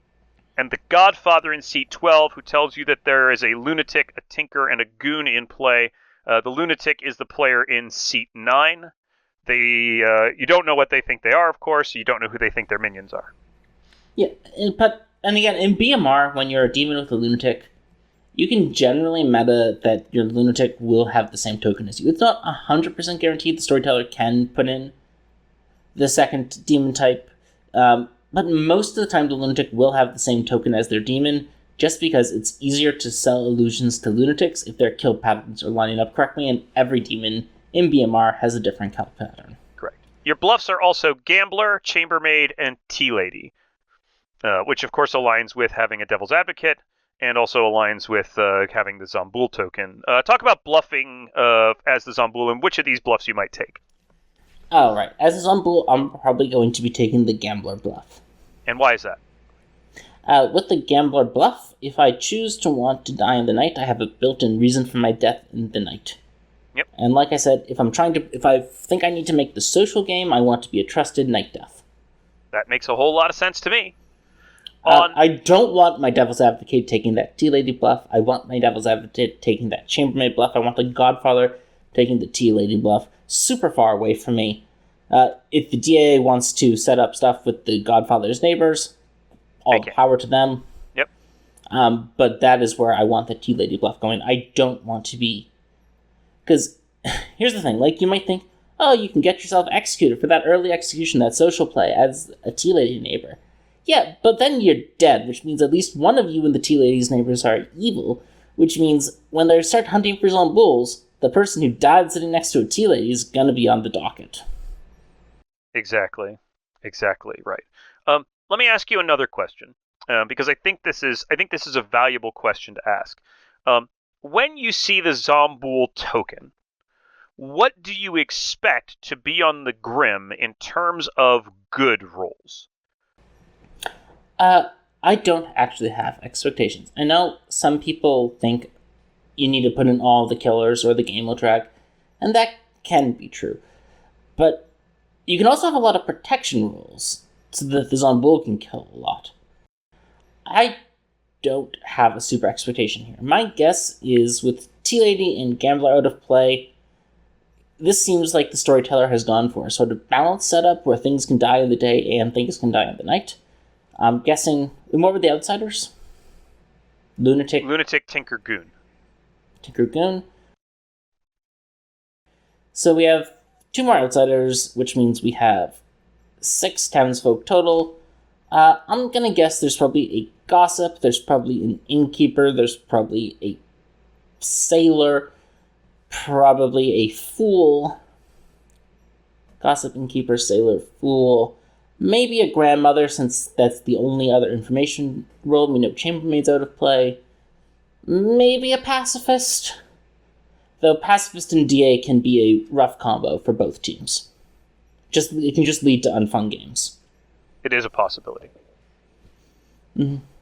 and the Godfather in seat 12, who tells you that there is a Lunatic, a Tinker, and a Goon in play. The Lunatic is the player in seat 9. You don't know what they think they are, of course. You don't know who they think their minions are. Yeah, and again, in BMR, when you're a demon with a Lunatic, you can generally meta that your Lunatic will have the same token as you. It's not 100% guaranteed the Storyteller can put in the second demon type, but most of the time the Lunatic will have the same token as their demon, just because it's easier to sell illusions to Lunatics if their kill patterns are lining up correctly, and every demon in BMR has a different kill pattern. Correct. Your bluffs are also Gambler, Chambermaid, and Tea Lady, which of course aligns with having a Devil's Advocate, and also aligns with having the Zombul token. Talk about bluffing as the Zombul and which of these bluffs you might take. Oh, right. As a Zombul, I'm probably going to be taking the Gambler bluff. And why is that? With the Gambler bluff, if I choose to want to die in the night, I have a built-in reason for my death in the night. Yep. And like I said, if I think I need to make the social game, I want to be a trusted night death. That makes a whole lot of sense to me. I don't want my Devil's Advocate taking that Tea Lady bluff. I want my Devil's Advocate taking that Chambermaid bluff. I want the Godfather taking the Tea Lady bluff. Super far away from me. If the DA wants to set up stuff with the Godfather's neighbors, all power to them. Yep. But that is where I want the Tea Lady bluff going. I don't want to be... Because here's the thing. Like, you might think, oh, you can get yourself executed for that early execution, that social play, as a Tea Lady neighbor. Yeah, but then you're dead, which means at least one of you and the Tea Lady's neighbors are evil, which means when they start hunting for Zombuls, the person who died sitting next to a Tea Lady is going to be on the docket. Exactly right. Let me ask you another question, because I think this is a valuable question to ask. When you see the Zombul token, what do you expect to be on the Grim in terms of good rolls? I don't actually have expectations. I know some people think you need to put in all the killers or the game will track, and that can be true. But you can also have a lot of protection rules, so that the Zombul can kill a lot. I don't have a super expectation here. My guess is with Tea Lady and Gambler out of play, this seems like the Storyteller has gone for a sort of balanced setup where things can die in the day and things can die in the night. I'm guessing... What were the outsiders? Lunatic, Tinker, Goon. Tinker, Goon. So we have 2 more outsiders, which means we have 6 townsfolk total. I'm gonna guess there's probably a gossip, there's probably an innkeeper, there's probably a sailor, probably a fool. Gossip, innkeeper, sailor, fool. Maybe a grandmother, since that's the only other information role. We know Chambermaid's out of play. Maybe a pacifist. Though pacifist and DA can be a rough combo for both teams. It can just lead to unfun games. It is a possibility.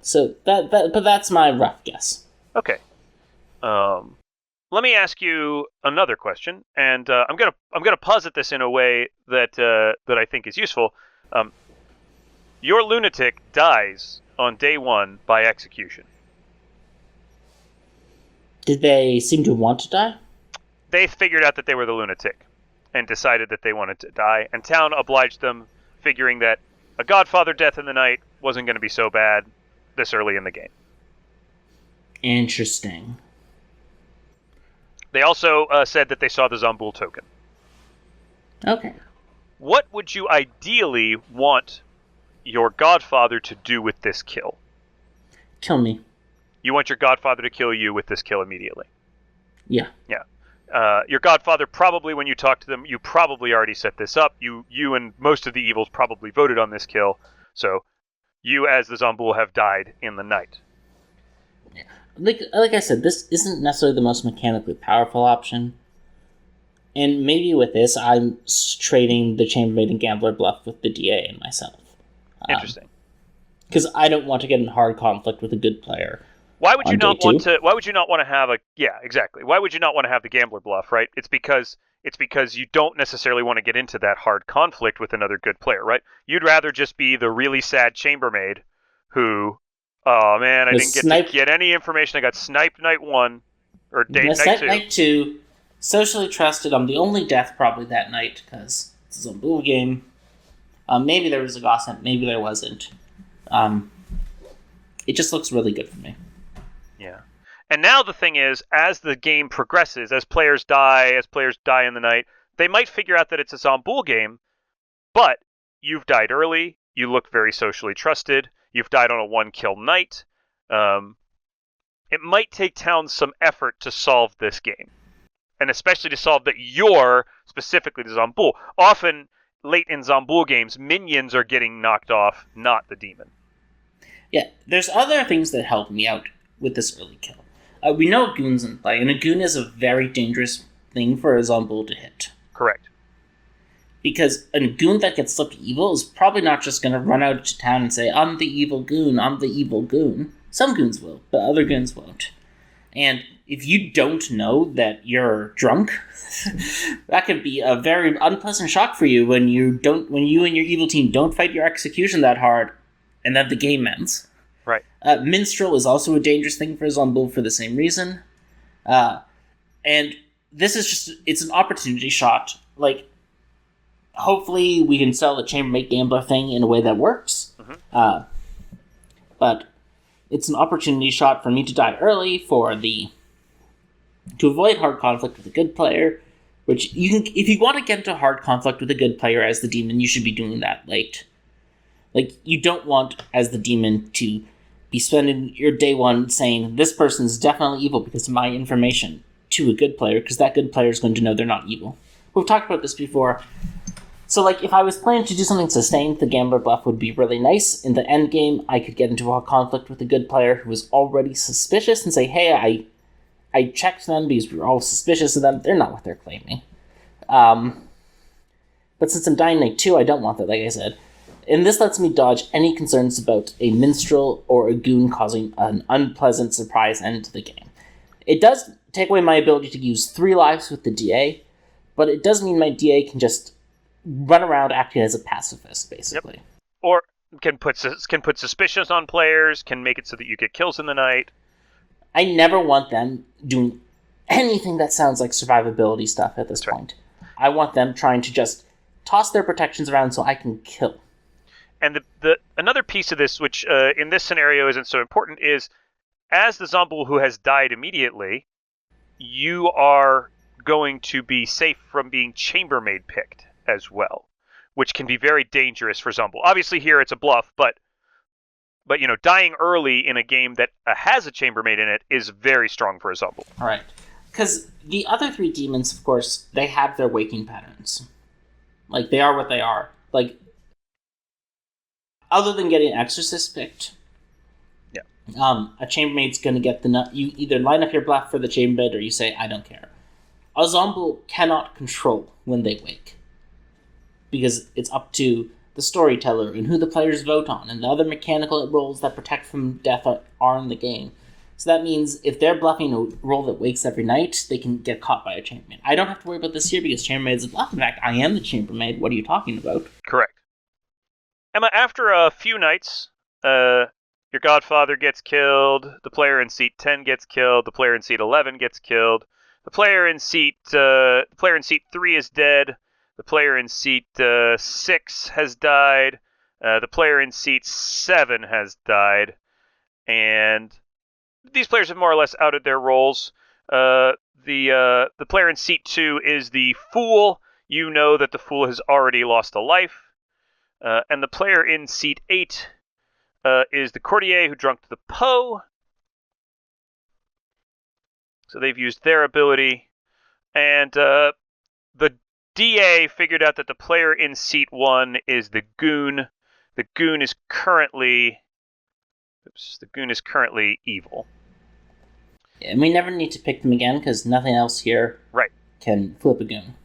So but that's my rough guess. Okay. Let me ask you another question, and I'm gonna posit this in a way that I think is useful. Your lunatic dies on day 1 by execution. Did they seem to want to die? They figured out that they were the lunatic and decided that they wanted to die, and town obliged them, figuring that a Godfather death in the night wasn't going to be so bad this early in the game. Interesting. They also said that they saw the Zomboul token. Okay. What would you ideally want your Godfather to do with this kill? Kill me. You want your Godfather to kill you with this kill immediately? Yeah. Yeah. Your Godfather probably, when you talk to them, you probably already set this up. You and most of the evils probably voted on this kill, so you as the Zomboul have died in the night. Like I said, this isn't necessarily the most mechanically powerful option. And maybe with this, I'm trading the Chambermaid and Gambler bluff with the DA and myself. Interesting. Because I don't want to get in hard conflict with a good player. Why would you not want to? Why would you not want to have a? Yeah, exactly. Why would you not want to have the Gambler bluff? Right? It's because you don't necessarily want to get into that hard conflict with another good player, right? You'd rather just be the really sad Chambermaid who, oh man, I didn't get to get any information. I got sniped night 1 or night 2. Night 2, socially trusted. I'm the only death probably that night because it's a Zomboul game. Maybe there was a gossip, maybe there wasn't. It just looks really good for me. Yeah. And now the thing is, as the game progresses, as players die in the night, they might figure out that it's a Zomboul game, but you've died early, you look very socially trusted, you've died on a 1-kill night. It might take town some effort to solve this game. And especially to solve that you're specifically the Zomboul. Often, late in Zomboul games, minions are getting knocked off, not the demon. Yeah, there's other things that help me out with this early kill. We know goons in play, and a goon is a very dangerous thing for a Zomboul to hit. Correct. Because a goon that gets slipped evil is probably not just going to run out to town and say, I'm the evil goon, I'm the evil goon. Some goons will, but other goons won't. And if you don't know that you're drunk, that could be a very unpleasant shock for you when you and your evil team don't fight your execution that hard, and then the game ends. Right. Minstrel is also a dangerous thing for Zomboul for the same reason. And this is just, it's an opportunity shot. Like, hopefully we can sell the Chambermaid Gambler thing in a way that works. Mm-hmm. But it's an opportunity shot for me to die early, to avoid hard conflict with a good player, which you can, if you want to get into hard conflict with a good player as the demon, you should be doing that late. Like, you don't want, as the demon, to be spending your day 1 saying, this person's definitely evil because of my information, to a good player, because that good player is going to know they're not evil. We've talked about this before. So, like, if I was planning to do something sustained, the Gambler bluff would be really nice. In the end game, I could get into a conflict with a good player who was already suspicious and say, hey, I checked them because we were all suspicious of them. They're not what they're claiming. But since I'm dying night 2, I don't want that, like I said. And this lets me dodge any concerns about a minstrel or a goon causing an unpleasant surprise end to the game. It does take away my ability to use 3 lives with the DA, but it does mean my DA can just run around acting as a pacifist, basically. Yep. Or can put suspicions on players, can make it so that you get kills in the night. I never want them doing anything that sounds like survivability stuff at this point. I want them trying to just toss their protections around so I can kill. And the another piece of this, which in this scenario isn't so important, is as the Zomboul who has died immediately, you are going to be safe from being Chambermaid picked as well, which can be very dangerous for Zomboul. Obviously here it's a bluff, but you know, dying early in a game that has a Chambermaid in it is very strong for a Zomboul. All right. Because the other 3 demons, of course, they have their waking patterns. Like, they are what they are. Like, other than getting Exorcist picked, yeah, a Chambermaid's going to get you either line up your bluff for the Chambermaid or you say, I don't care. A Zomboul cannot control when they wake. Because it's up to the storyteller, and who the players vote on, and the other mechanical roles that protect from death are in the game. So that means if they're bluffing a roll that wakes every night, they can get caught by a chambermaid. I don't have to worry about this here because chambermaid is a bluff. In fact, I am the chambermaid. What are you talking about? Correct. Emma, after a few nights, your godfather gets killed, the player in seat 10 gets killed, the player in seat 11 gets killed, the player in seat 3 is dead, the player in seat 6 has died, the player in seat 7 has died, and these players have more or less outed their roles. The player in seat 2 is the fool. You know that the fool has already lost a life. And the player in seat 8 is the courtier who drunk the Poe. So they've used their ability. And the DA figured out that the player in seat 1 is the goon. The goon is currently evil. And we never need to pick them again because nothing else here can flip a goon.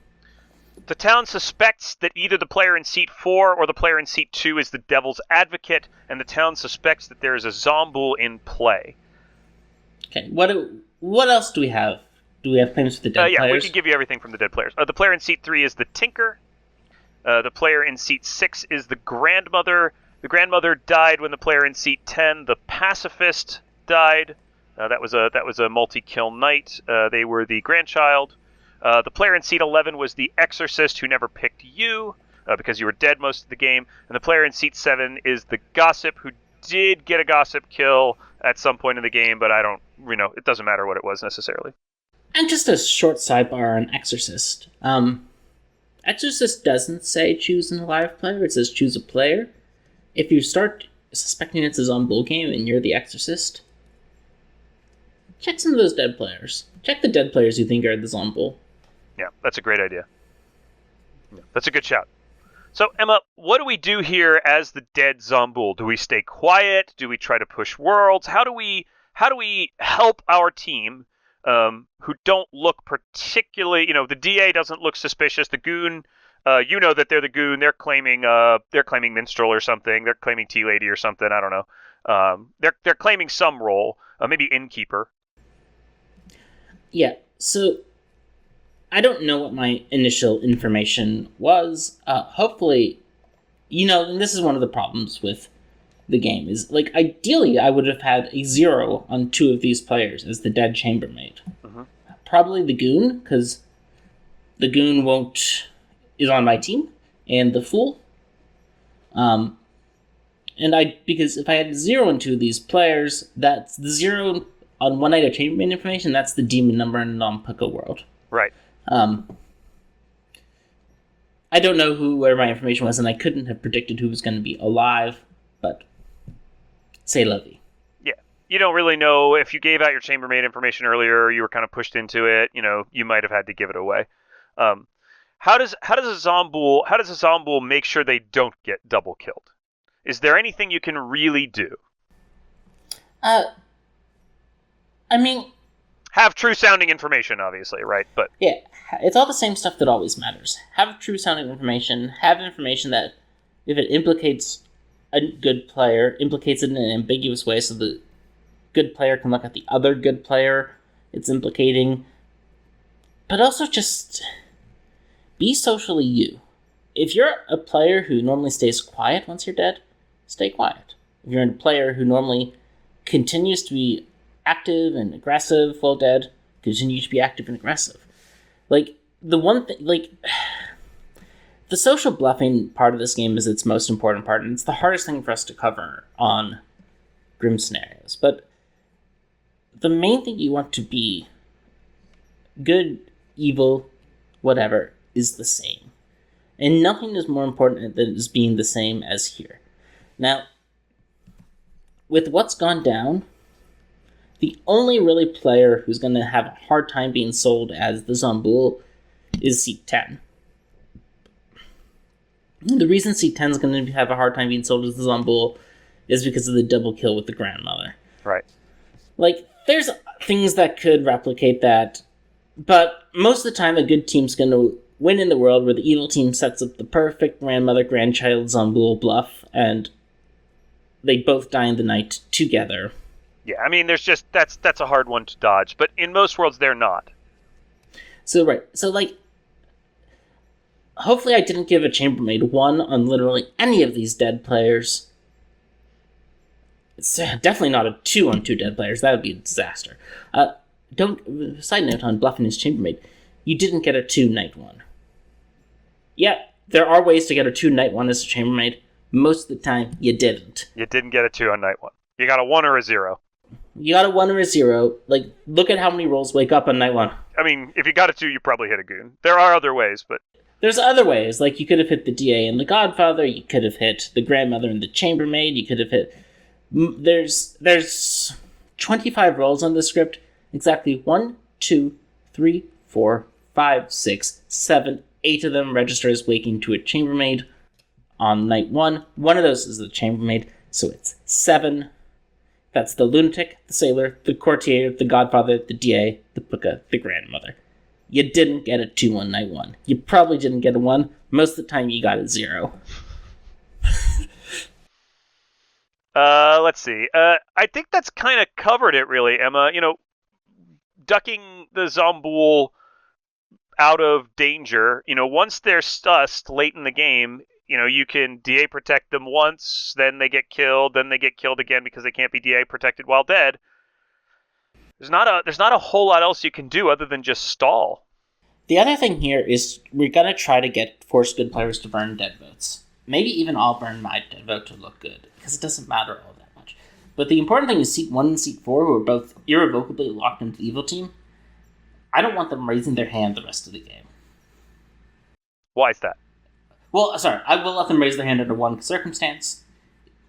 The town suspects that either the player in seat 4 or the player in seat 2 is the devil's advocate, and the town suspects that there is a Zomboul in play. Okay, what else do we have? Do we have claims for the dead players? Yeah, we can give you everything from the dead players. The player in seat 3 is the tinker. The player in seat 6 is the grandmother. The grandmother died when the player in seat 10, the pacifist, died. That was a multi-kill night. They were the grandchild. The player in seat 11 was the exorcist who never picked you because you were dead most of the game. And the player in seat 7 is the gossip who did get a gossip kill at some point in the game, but it doesn't matter what it was necessarily. And just a short sidebar on exorcist. Exorcist doesn't say choose an alive player, it says choose a player. If you start suspecting it's a Zomboul game and you're the exorcist, check some of those dead players. Check the dead players you think are the Zomboul. Yeah, that's a great idea. Yeah, that's a good shout. So, Emma, what do we do here as the dead Zomboul? Do we stay quiet? Do we try to push worlds? How do we help our team who don't look particularly, the DA doesn't look suspicious. The goon, that they're the goon. They're claiming minstrel or something. They're claiming tea lady or something. I don't know. They're claiming some role, maybe innkeeper. Yeah. So I don't know what my initial information was. Hopefully, and this is one of the problems with the game, is, ideally I would have had a 0 on 2 of these players as the dead chambermaid. Mm-hmm. Probably the goon, because the goon is on my team, and the fool. Because if I had 0 on 2 of these players, that's the 0 on one night of chambermaid information, that's the demon number in non-Pucko world. Right. I don't know where my information was, and I couldn't have predicted who was going to be alive, but say la vie. Yeah. You don't really know if you gave out your chambermaid information earlier, you were kind of pushed into it, you might have had to give it away. How does a Zomboul make sure they don't get double killed? Is there anything you can really do? Have true sounding information, obviously, right? But yeah, it's all the same stuff that always matters. Have true sounding information. Have information that, if it implicates a good player, implicates it in an ambiguous way, so the good player can look at the other good player it's implicating. But also just be socially you. If you're a player who normally stays quiet once you're dead, stay quiet. If you're a player who normally continues to be active and aggressive while dead, continue to be active and aggressive. The one thing, the social bluffing part of this game is its most important part, and it's the hardest thing for us to cover on Grim Scenarios. But the main thing you want to be, good, evil, whatever, is the same. And nothing is more important than is being the same as here. Now, with what's gone down, the only really player who's going to have a hard time being sold as the Zomboul is seat 10. The reason seat 10 is going to have a hard time being sold as the Zomboul is because of the double kill with the grandmother. Right. There's things that could replicate that, but most of the time a good team's going to win in the world where the evil team sets up the perfect grandmother-grandchild Zomboul bluff, and they both die in the night together. Yeah, I mean, there's just that's a hard one to dodge, but in most worlds they're not. So hopefully I didn't give a chambermaid 1 on literally any of these dead players. It's definitely not a 2 on 2 dead players. That would be a disaster. Side note on bluffing his chambermaid, you didn't get a 2 night 1. Yeah, there are ways to get a 2 night 1 as a chambermaid. Most of the time, you didn't. You didn't get a 2 on night 1. You got a 1 or a 0. You got a 1 or a 0. Like, look at how many rolls wake up on night 1. I mean, if you got a 2, you probably hit a goon. There are other ways, but... There's other ways. Like, you could have hit the DA and the Godfather. You could have hit the Grandmother and the Chambermaid. You could have hit... There's 25 rolls on the script. Exactly 1, 2, 3, 4, 5, 6, 7, 8 of them register as waking to a chambermaid on night 1. One of those is the chambermaid, so it's 7. That's the lunatic, the sailor, the courtier, the godfather, the DA, the puka, the grandmother. You didn't get a 2 on night 1. You probably didn't get a 1. Most of the time you got a 0. Let's see. I think that's kind of covered it, really, Emma. You know, ducking the Zomboul out of danger, you know, once they're stussed late in the game, you know, you can DA protect them once, then they get killed, then they get killed again because they can't be DA protected while dead. There's not a whole lot else you can do other than just stall. The other thing here is we're going to force good players to burn dead votes. Maybe even I'll burn my dead vote to look good, because it doesn't matter all that much. But the important thing is seat 1 and seat 4, who are both irrevocably locked into the evil team, I don't want them raising their hand the rest of the game. Why is that? Well, sorry, I will let them raise their hand under one circumstance.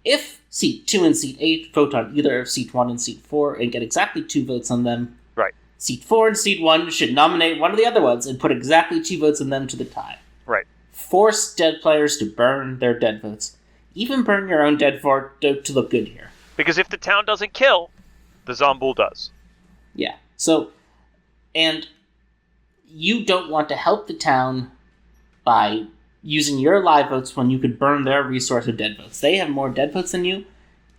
If seat 2 and seat 8 vote on either seat 1 and seat 4 and get exactly 2 votes on them, right, seat 4 and seat 1 should nominate one of the other ones and put exactly 2 votes on them to the tie. Right. Force dead players to burn their dead votes. Even burn your own dead vote to look good here. Because if the town doesn't kill, the Zomboul does. Yeah. So, and you don't want to help the town by using your live votes when you could burn their resource of dead votes. They have more dead votes than you.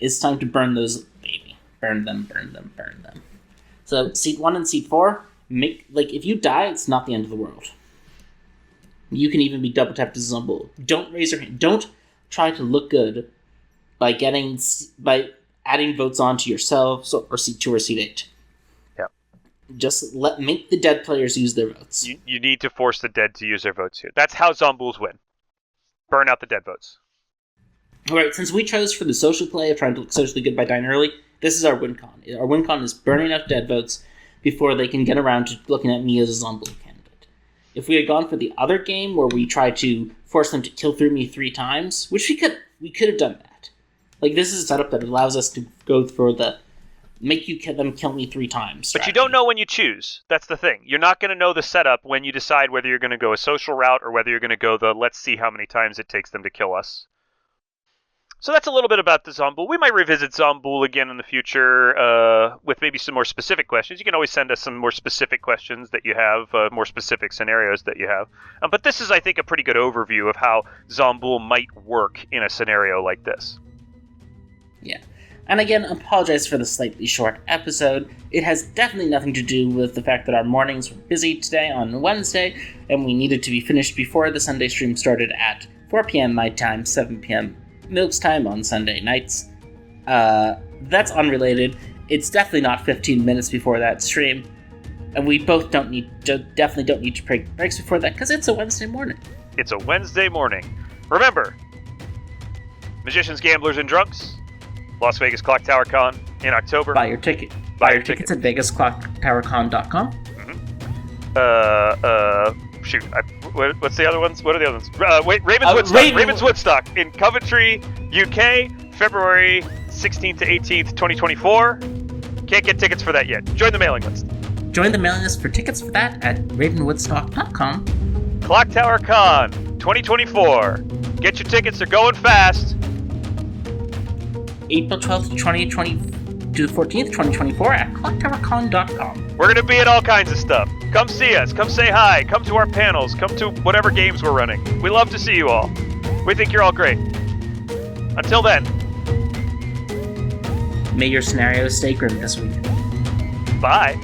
It's time to burn those, baby. Burn them, burn them, burn them. So, seat 1 and seat 4, if you die, it's not the end of the world. You can even be double tapped as a Zomboul. Don't raise your hand. Don't try to look good by adding votes onto yourselves or seat 2 or seat 8. Yeah. Just make the dead players use their votes. You need to force the dead to use their votes here. That's how Zombouls win. Burn out the dead votes. Alright, since we chose for the social play of trying to look socially good by dying early, this is our win con. Our win con is burning out dead votes before they can get around to looking at me as a Zomboul candidate. If we had gone for the other game where we tried to force them to kill through me 3 times, which we could have done that. Like, this is a setup that allows us to go for the make them kill me 3 times strategy. But you don't know when you choose. That's the thing. You're not going to know the setup when you decide whether you're going to go a social route or whether you're going to go the let's see how many times it takes them to kill us. So that's a little bit about the Zomboul. We might revisit Zomboul again in the future with maybe some more specific questions. You can always send us some more specific questions that you have, more specific scenarios that you have. But this is, I think, a pretty good overview of how Zomboul might work in a scenario like this. Yeah. And again, apologize for the slightly short episode. It has definitely nothing to do with the fact that our mornings were busy today on Wednesday, and we needed to be finished before the Sunday stream started at 4 p.m. my time, 7 p.m. Milk's time on Sunday nights. That's unrelated. It's definitely not 15 minutes before that stream, and we both definitely don't need to take breaks before that because it's a Wednesday morning. It's a Wednesday morning. Remember, Magicians, Gamblers, and Drunks, Las Vegas Clocktower Con in October. Buy your ticket. Buy your tickets at VegasClocktowerCon.com. Shoot. What's the other ones? What are the other ones? Ravens Woodstock. Ravens Woodstock in Coventry, UK, February 16th to 18th, 2024. Can't get tickets for that yet. Join the mailing list. Join the mailing list for tickets for that at ravenwoodstock.com. Clocktower Con 2024. Get your tickets. They're going fast. April 12th, 2020 to the 14th, 2024 at clocktowercon.com. We're going to be at all kinds of stuff. Come see us. Come say hi. Come to our panels. Come to whatever games we're running. We love to see you all. We think you're all great. Until then, May your scenarios stay grim this week. bye.